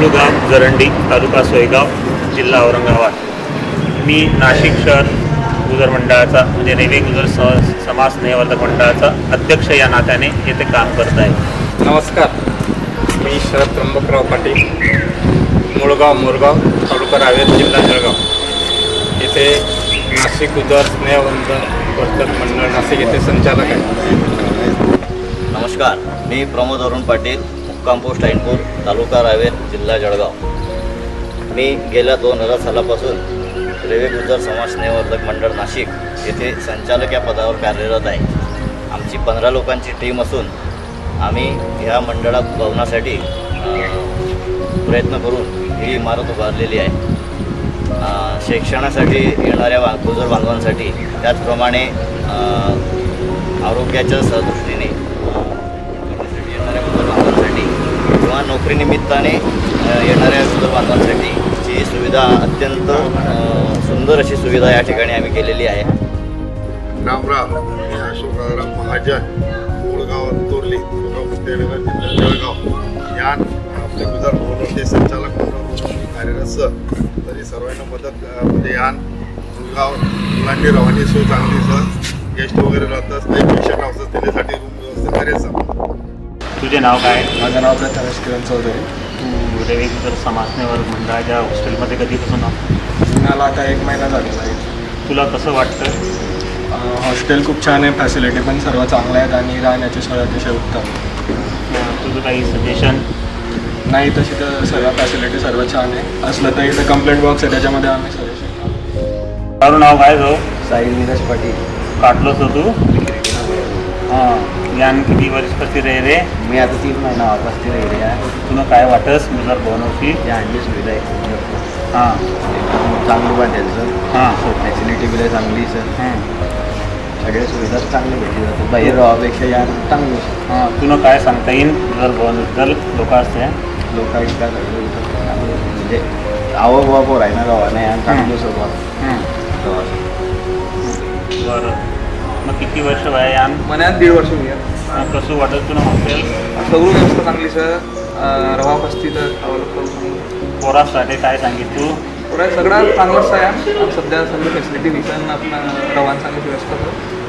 मूळगाव जरंडी, तालुका सोयगाव, जिल्हा औरंगाबाद. मी नाशिक शहर गुजर मंडळाचा म्हणजे रेल्वे गुजर समाज स्नेहवर्धक मंडळाचा अध्यक्ष या नात्याने येथे काम करत आहे. नमस्कार, मी शरद त्र्यंबकराव पाटील, मूळगाव मोरगाव, तालुका रावेर, जिल्हा जळगाव येथे नाशिक गुजर स्नेहवर्धक मंडळ नाशिक येथे संचालक आहे. नमस्कार, मी प्रमोद अरुण पाटील, मुक्काम पोस्ट ऐनपूर, तालुका रावेर, जिल्हा जळगाव. मी गेल्या 2000 सालापासून रेल्वे गुजर समाज स्नेहवर्धक मंडळ नाशिक येथे संचालक या पदावर कार्यरत आहे. आमची 15 लोकांची टीम असून आम्ही ह्या मंडळात भवनासाठी प्रयत्न करून ही इमारत उभारलेली आहे. शिक्षणासाठी येणाऱ्या गुजर बांधवांसाठी, त्याचप्रमाणे आरोग्याच्या दृष्टीने येणाऱ्या गुजर बांधवांसाठी किंवा नोकरीनिमित्ताने येणाऱ्या गुजर बांधवांसाठी ही सुविधा अत्यंत सुंदर अशी सुविधा या ठिकाणी आम्ही केलेली आहे. रामराम, मी अशोकराम महाजन, मूळगाव तोरली, जिल्हा जळगाव या आपले गुजर भवनाचे संचालक म्हणून कार्यरत. तरी सर्वांना मदत म्हणजे यान मूळगाव मुलांनी रवानी सोय चांगली सर, गेस्ट वगैरे राहतात, काही पेशंट हाऊसेस त्याच्यासाठी रूम व्यवस्थित करायचं. तुझे नाव काय? माझं नाव प्रथमेश किरण चौधरी. तू रेल्वे गुजर समाज स्नेहवर्धक मंडळाच्या हॉस्टेलमध्ये कधीपासून मला आता 1 महिना झालेला आहे. तुला कसं वाटतं? हॉस्टेल खूप छान आहे, फॅसिलिटी पण सर्व चांगल्या आहेत आणि राहण्याची सोय अतिशय उत्तम. तुझं काही सजेशन? नाही, तशी तर सर्व फॅसिलिटी सर्व छान आहे. असलं तर इथं कंप्लेंट बॉक्स आहे, त्याच्यामध्ये आम्ही सजेशन. ताરું नाव काय जो? साहिल नीरज पाटील. काटलोस तू? यान किती वर्ष कशी रे रे? मी आता 3 महिना वापसती राहिली आहे. तुला काय वाटस गुजर भवनाची? या आणली सुविधा आहे. हां, चांगली वाटेल सर. हां, फॅसिलिटी बिल चांगली सर. सगळ्या सुविधा चांगली भेटली जातात. बाहेर राहापेक्षा या चांगली. हां, तुला काय सांगता येईल गुजर भवनाबद्दल? लोक असते लोक इतका म्हणजे आवक राहणार गावाने आणि चांगलं स्वभाव. बरं, मग किती वर्ष वय यान? मनात 1.5 वर्ष होईल. कसं वाटत तुला हॉस्टेल? सगळं व्यवस्था चांगली सर. रवा पस्ती तर अवेलेबल. पोरासाठी काय सांगितलं? सगळं चांगलंच आहे. सध्या सगळी फॅसिलिटी विकन आपण रवान चांगली व्यवस्था करू.